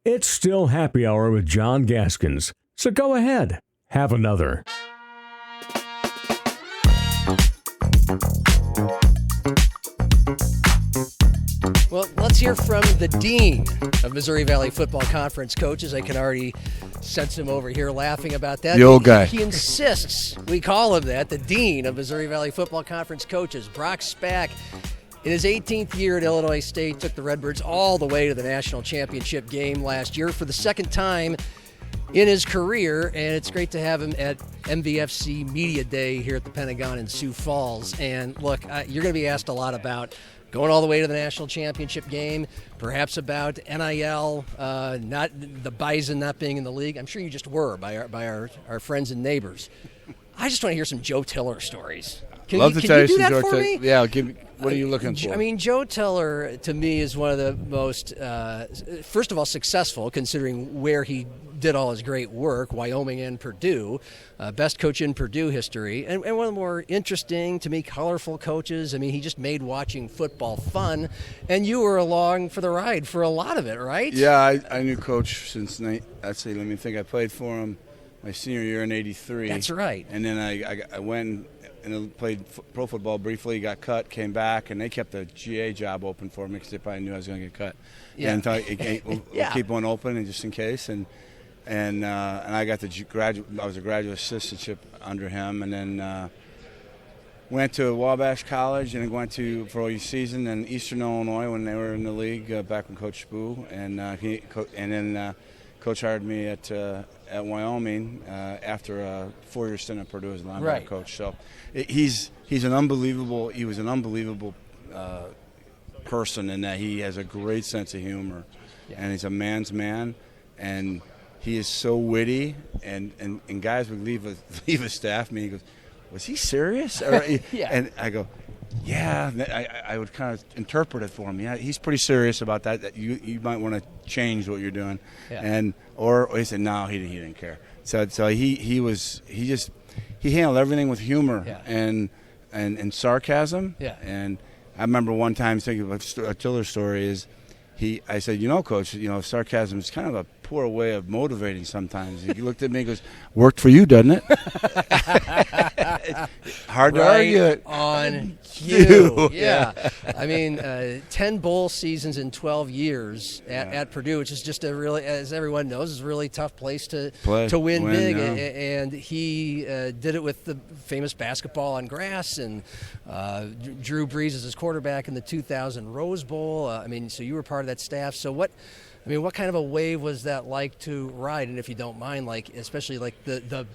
It's still happy hour with John Gaskins, so go ahead, have another. Well, let's hear from the Dean of Missouri Valley Football Conference coaches. I can already sense him over here laughing about that. The old guy. He insists we call him that, the Dean of Missouri Valley Football Conference coaches. Brock Spack, in his 18th year at Illinois State, took the Redbirds all the way to the national championship game last year for the second time in his career, and it's great to have him at MVFC Media Day here at the Pentagon in Sioux Falls. And look, you're going to be asked a lot about going all the way to the national championship game, perhaps about NIL, not the Bison not being in the league. I'm sure you just were by our friends and neighbors. I just want to hear some Joe Tiller stories. Can Love you, to tell you do some that Joe for me? Yeah, give me. What are you looking for? I mean, Joe Tiller, to me, is one of the most, first of all, successful, considering where he did all his great work, Wyoming and Purdue, best coach in Purdue history, and one of the more interesting, to me, colorful coaches. I mean, he just made watching football fun, and you were along for the ride for a lot of it, right? Yeah, I knew Coach since, I played for him my senior year in '83. That's right. And then I went and played pro football briefly, got cut, came back, and they kept the GA job open for me because they probably knew I was going to get cut. Yeah. And thought, we'll keep one open and just in case. And I got the I was a graduate assistantship under him, and then went to Wabash College and went to for a season in Eastern Illinois when they were in the league back when Coach Spoo, and then Coach hired me at Wyoming after a 4-year stint at Purdue as a linebacker coach. So he was an unbelievable person in that he has a great sense of humor, and he's a man's man, and he is so witty, and guys would leave a staff meeting. He goes, "Was he serious?" And I go, "Yeah." I would kind of interpret it for him. Yeah, he's pretty serious about that. You might want to change what you're doing, or he said no, he didn't care. So he handled everything with humor and sarcasm. Yeah. And I remember one time thinking of a Tiller story is. I said, Coach, sarcasm is kind of a poor way of motivating sometimes. He looked at me and goes, "Worked for you, doesn't it?" Hard to argue it. On you. Yeah. I mean, 10 bowl seasons in 12 years at Purdue, which is just a really, as everyone knows, is a really tough place to win big. Yeah. And he did it with the famous basketball on grass, and Drew Brees as his quarterback in the 2000 Rose Bowl. So you were part of that staff. So what kind of a wave was that like to ride? And if you don't mind, especially the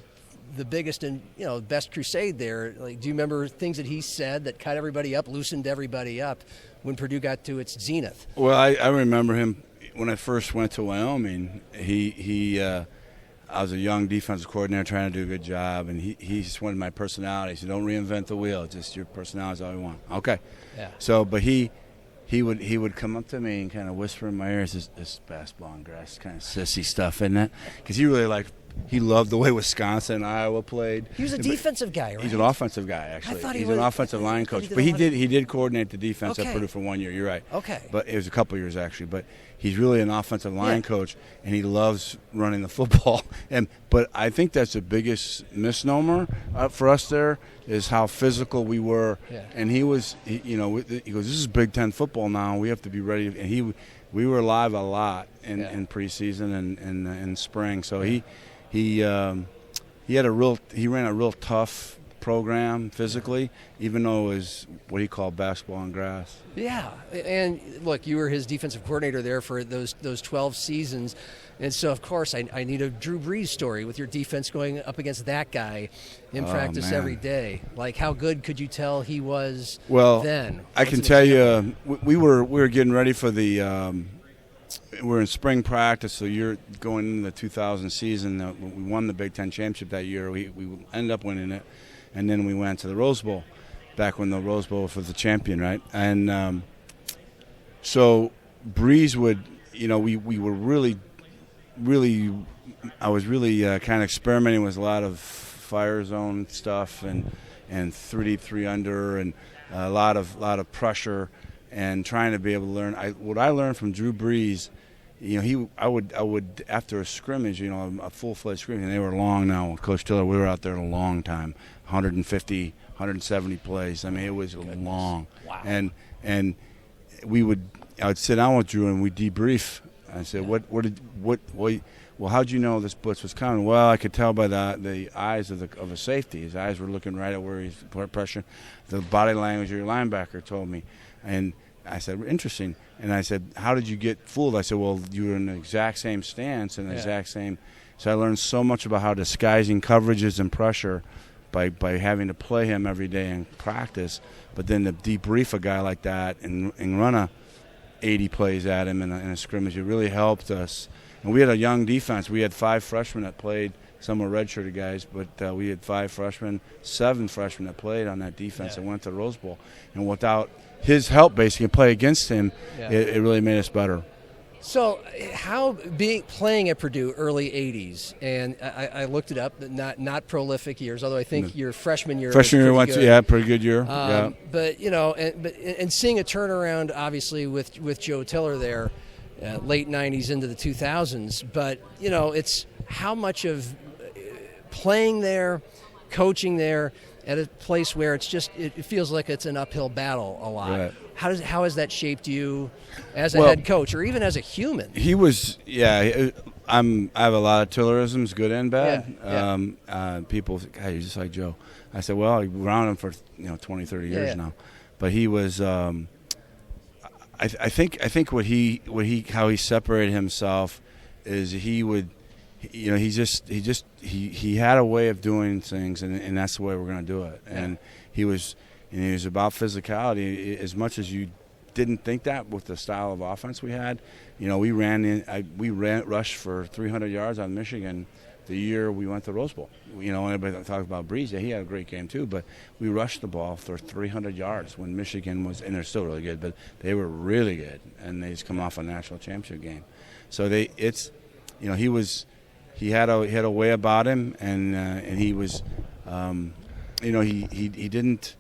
biggest and best crusade there, do you remember things that he said that cut everybody up, loosened everybody up when Purdue got to its zenith? Well, I remember him when I first went to Wyoming. I was a young defensive coordinator trying to do a good job, and he just wanted my personality. He said, "Don't reinvent the wheel. Just your personality is all we want." Okay. Yeah. So, but he would come up to me and kind of whisper in my ear, "This basketball and grass kind of sissy stuff, isn't it?" Because he loved the way Wisconsin and Iowa played. He was a defensive guy, right? He's an offensive guy, actually. I thought he's an offensive line coach. But he did coordinate the defense at Purdue for 1 year. You're right. Okay. But it was a couple years, actually. But he's really an offensive line coach, and he loves running the football. But I think that's the biggest misnomer for us there is how physical we were. Yeah. And he goes, "This is Big Ten football now. We have to be ready." And we were live a lot in preseason and in spring. So he ran a real tough program physically, even though it was what he called basketball on grass. Yeah, and look, you were his defensive coordinator there for those 12 seasons, and so of course I need a Drew Brees story with your defense going up against that guy in practice every day. How good could you tell he was then? I can tell you, we were getting ready for the. We're in spring practice, so you're going into the 2000 season. We won the Big Ten championship that year. We ended up winning it, and then we went to the Rose Bowl, back when the Rose Bowl was the champion, right? And so Breeze would, we were really, I was really kind of experimenting with a lot of fire zone stuff and 3 deep, 3 under, and a lot of pressure. And trying to be able to learn. What I learned from Drew Brees I would after a scrimmage, a full-fledged scrimmage, and they were long now. With Coach Tiller, we were out there a long time, 150, 170 plays. I mean, it was long. Wow. And I would sit down with Drew and we debrief. I said, well, how'd you know this blitz was coming? Well, I could tell by the eyes of a safety. His eyes were looking right at where he's put pressure. The body language of your linebacker told me. And I said, interesting. And I said, how did you get fooled? I said, well, you were in the exact same stance and the exact same. So I learned so much about how disguising coverages and pressure by having to play him every day in practice. But then to debrief a guy like that and run 80 plays at him in a scrimmage, it really helped us. And we had a young defense. We had 5 freshmen that played. Some were redshirted guys, but we had 5 freshmen, 7 freshmen that played on that defense and went to the Rose Bowl. And without his help, basically, play against him, it really made us better. So, playing at Purdue early '80s, and I looked it up. Not prolific years, although I think your freshman year. Freshman year went pretty good year. But and seeing a turnaround, obviously with Joe Tiller there, late '90s into the 2000s. But it's how much of playing there, coaching there at a place where it feels like it's an uphill battle a lot. Right. How has that shaped you as a head coach or even as a human? He was, I have a lot of Tillerisms, good and bad. People say, God, you're just like Joe. I said, well, I've been around him for 20, 30 years now. But he was, I think how he separated himself is he would, he had a way of doing things, and that's the way we're going to do it. And he was about physicality as much as you didn't think that with the style of offense we had. We rushed for 300 yards on Michigan the year we went to Rose Bowl. Everybody talks about Breeze. Yeah, he had a great game too, but we rushed the ball for 300 yards when Michigan was, and they're still really good, but they were really good, and they just come off a national championship game. So he had a way about him, and he was, he didn't.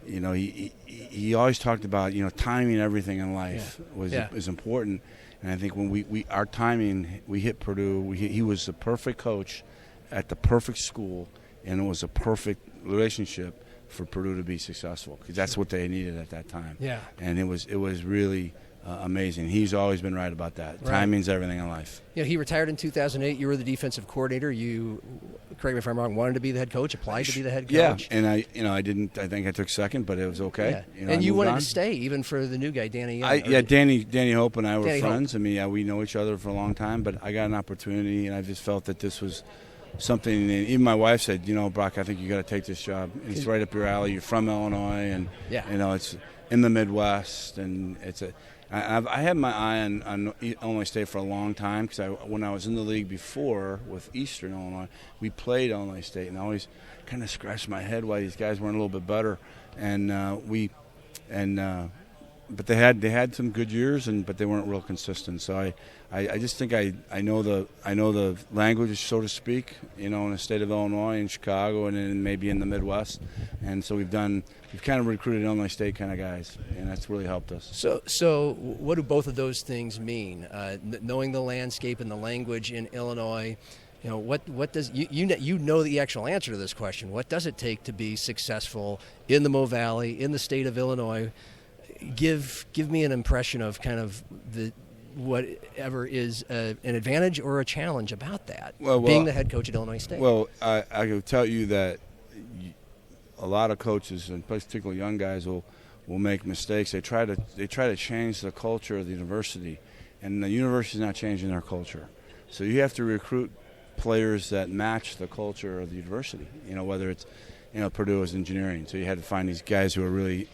He always talked about timing everything in life is important, and I think when our timing, we hit Purdue. He was the perfect coach at the perfect school, and it was a perfect relationship for Purdue to be successful because that's what they needed at that time. Yeah, and it was really amazing. He's always been right about that. Right. Timing's everything in life. He retired in 2008. You were the defensive coordinator. You, correct me if I'm wrong, wanted to be the head coach, applied to be the head coach. Yeah, and I didn't. I think I took second, but it was okay. Yeah. And you wanted to stay even for the new guy, Danny Young. Danny Hope and I were friends. Hope. We know each other for a long time, but I got an opportunity, and I just felt that this was something. And even my wife said, Brock, I think you got to take this job. It's right up your alley. You're from Illinois, and it's in the Midwest, and it's a. I had my eye on Illinois State for a long time because when I was in the league before with Eastern Illinois, we played Illinois State, and I always kind of scratched my head why these guys weren't a little bit better. But they had some good years, but they weren't real consistent. So I just think I know the language, so to speak, in the state of Illinois and Chicago and then maybe in the Midwest, and so we've kind of recruited Illinois State kind of guys, and that's really helped us. So what do both of those things mean? Knowing the landscape and the language in Illinois, what does you know the actual answer to this question? What does it take to be successful in the Mo Valley, in the state of Illinois? Give me an impression of kind of whatever is an advantage or a challenge about that, being the head coach at Illinois State. Well, I can tell you that a lot of coaches, and particularly young guys, will make mistakes. They try to change the culture of the university, and the university is not changing their culture. So you have to recruit players that match the culture of the university. Whether it's Purdue is engineering, so you had to find these guys who are really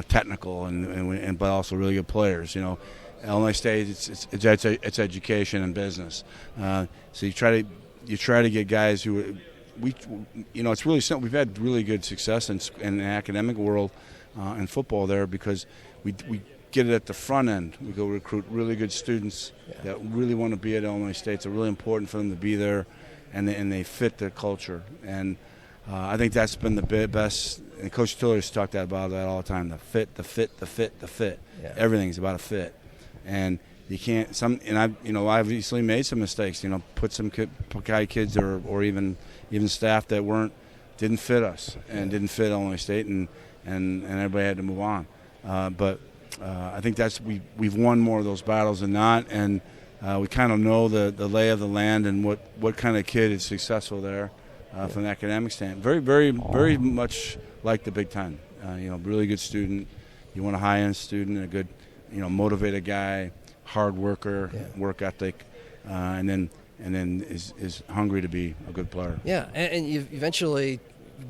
technical and but also really good players. Illinois State, it's education and business. So you try to get guys who it's really simple. We've had really good success in the academic world in football there because we get it at the front end. We go recruit really good students that really want to be at Illinois State. It's really important for them to be there, and they fit the culture. And I think that's been the best. And Coach Tiller's talked about that all the time. The fit. Yeah. Everything's about a fit. And you can't. I've obviously made some mistakes. Put some kids or even staff that didn't fit us and didn't fit Illinois State, and everybody had to move on. But I think we've won more of those battles than not, and we kind of know the lay of the land and what kind of kid is successful there from an academic standpoint. Very, very, very much like the Big Ten. Really good student. You want a high-end student, a good, motivated guy, hard worker, work ethic, and then is hungry to be a good player. Yeah, and you eventually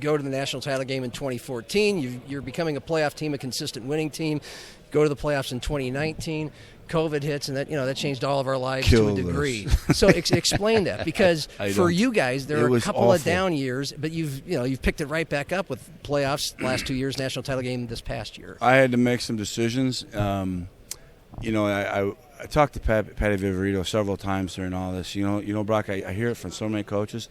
go to the national title game in 2014. You're becoming a playoff team, a consistent winning team. Go to the playoffs in 2019. COVID hits, and that changed all of our lives to a degree. So explain that, because for you guys, there are a couple of down years, but you've picked it right back up with playoffs last 2 years, national title game this past year. I had to make some decisions. I talked to Patty Viverito several times during all this. Brock, I hear it from so many coaches.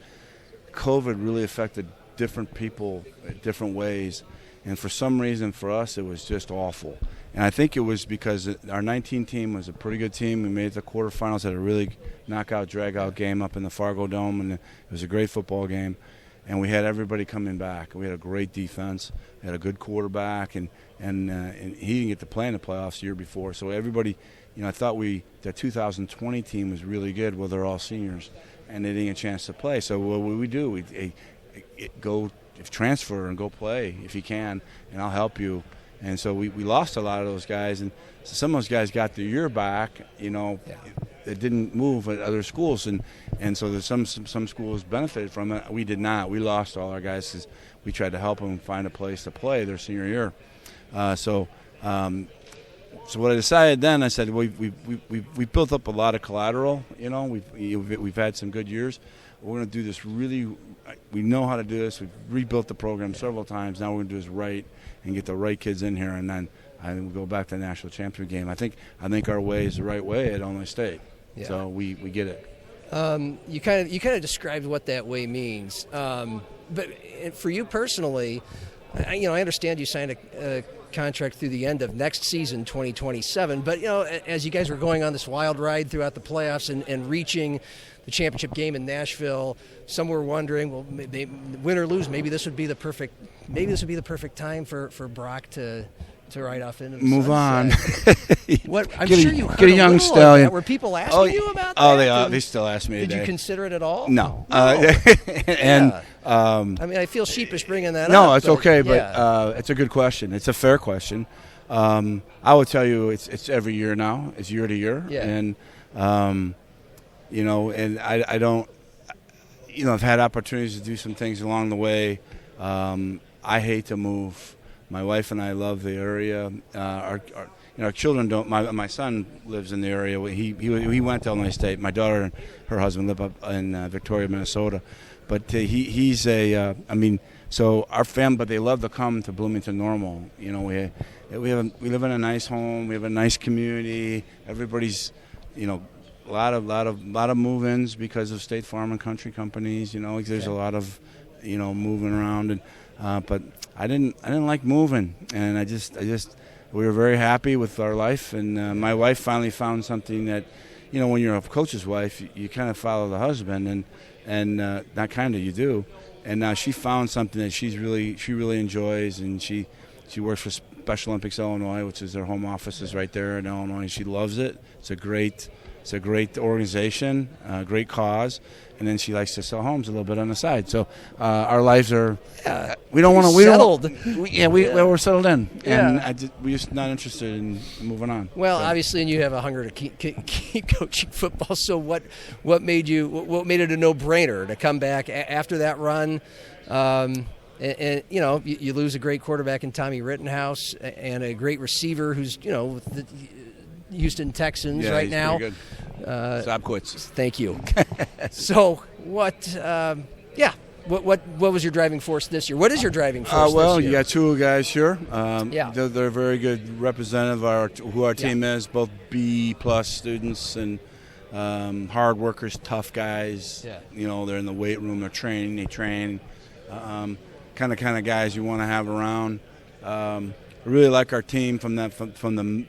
COVID really affected different people different ways, and for some reason for us it was just awful. And I think it was because our 19 team was a pretty good team. We made the quarterfinals, had a really knockout, drag-out game up in the Fargo Dome, and it was a great football game. And we had everybody coming back. We had a great defense, we had a good quarterback, and he didn't get to play in the playoffs the year before. So everybody, I thought the 2020 team was really good. Well, they're all seniors, and they didn't get a chance to play. So what we do, we go transfer and go play if you can, and I'll help you. And so we lost a lot of those guys, and so some of those guys got their year back, that didn't move at other schools, and so there's some schools benefited from it. We did not. We lost all our guys because we tried to help them find a place to play their senior year. So what I decided then, I said we built up a lot of collateral. We've had some good years. We're going to do this really. We know how to do this. We've rebuilt the program several times. Now we're going to do this right and get the right kids in here, and then we'll go back to the national championship game. I think our way is the right way at Illinois State. Yeah. So we get it. You kind of described what that way means, but for you personally, I understand you signed a contract through the end of next season, 2027. But as you guys were going on this wild ride throughout the playoffs and reaching the championship game in Nashville, some were wondering, well, win or lose, maybe this would be the perfect time for Brock to ride off into the move sunset. On. What I'm sure you heard get a young stallion. Were people asking you about that? They still ask me. Did you consider it at all? No. And I feel sheepish bringing that up. No, it's okay, but it's a good question. It's a fair question. I would tell you it's every year now. It's year to year, and and I don't. I've had opportunities to do some things along the way. I hate to move. My wife and I love the area. Our children don't. My son lives in the area. He went to Illinois State. My daughter and her husband live up in Victoria, Minnesota. But he's a. So our family, but they love to come to Bloomington Normal. We live in a nice home. We have a nice community. Everybody's, a lot of move-ins because of State Farm and Country companies. There's a lot of, moving around, and but I didn't like moving, and I just we were very happy with our life, and my wife finally found something that, when you're a coach's wife, you kind of follow the husband, and not kind of, you do, and now she found something that she really enjoys, and she works for Special Olympics Illinois, which is their home office is right there in Illinois, and she loves it. It's a great organization, great cause, and then she likes to sell homes a little bit on the side. So our lives are we don't want to settled. We're settled in, and we're just not interested in moving on. Well, obviously, and you have a hunger to keep coaching football. So what made it a no-brainer to come back after that run? And you lose a great quarterback in Tommy Rittenhouse and a great receiver who's with the Houston Texans right now. Pretty good. Stop quits. Thank you. So what was your driving force this year? What is your driving force this year? You got two guys here. They're a very good representative of who our team is, both B+ students and hard workers, tough guys. Yeah. They're in the weight room, they're training, they train. Kind of guys you want to have around. really like our team from the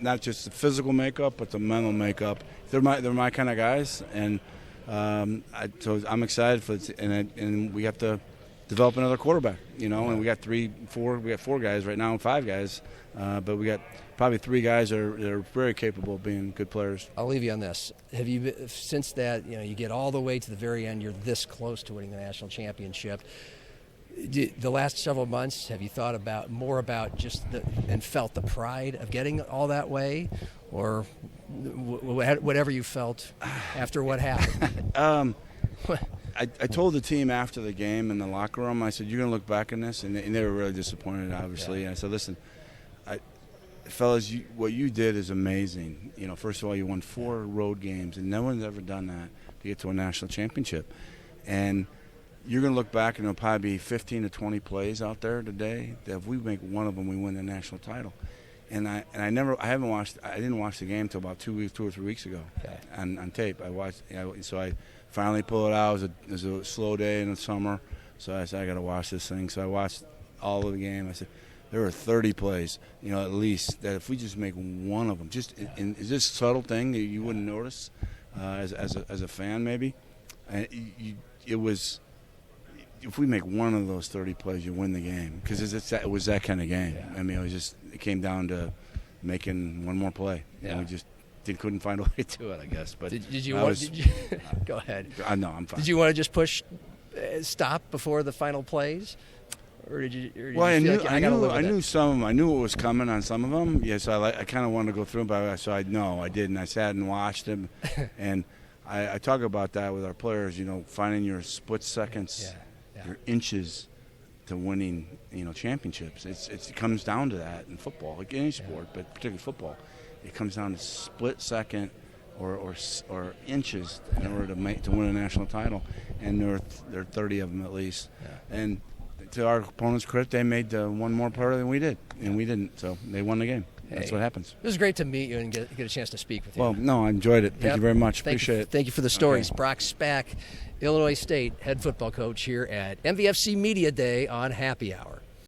not just the physical makeup, but the mental makeup. They're my kind of guys, and so I'm excited for it. And we have to develop another quarterback, and we got 4 guys right now and 5 guys, but we got probably 3 guys that are very capable of being good players. I'll leave you on this. Have you, since that, you get all the way to the very end, you're this close to winning the national championship. The last several months, have you thought more about just and felt the pride of getting all that way, or whatever you felt after what happened? I told the team after the game in the locker room, I said, "You're going to look back on this," and they were really disappointed, obviously. Yeah. And I said, "Listen, fellas, what you did is amazing. First of all, you won 4 road games, and no one's ever done that to get to a national championship. And you're going to look back, and there'll probably be 15 to 20 plays out there today that if we make one of them, we win the national title." And I didn't watch the game until about 2 or 3 weeks ago on tape. So I finally pulled it out. It was a slow day in the summer, so I said, I got to watch this thing. So I watched all of the game. I said, there were 30 plays, at least, that if we just make one of them, is this subtle thing that you wouldn't notice as a fan maybe? It was, if we make one of those 30 plays, you win the game, because it was that kind of game. Yeah. I mean, it came down to making one more play, and we just couldn't find a way to it, I guess. But did you go ahead? No, I'm fine. Did you want to just push stop before the final plays? Or did you I knew some of them. I knew what was coming on some of them. Yes, I kind of wanted to go through them, but I did, and I sat and watched them. And I talk about that with our players, finding your split seconds, your inches to winning, championships. It comes down to that in football, like any sport, but particularly football. It comes down to split second or inches in order to win a national title, and there are 30 of them at least. Yeah. And to our opponents' credit, they made one more player than we did, and we didn't, so they won the game. That's what happens. It was great to meet you and get a chance to speak with you. Well, no, I enjoyed it. Thank you very much. Appreciate it. Thank you for the stories. Okay. Brock Spack, Illinois State head football coach here at MVFC Media Day on Happy Hour.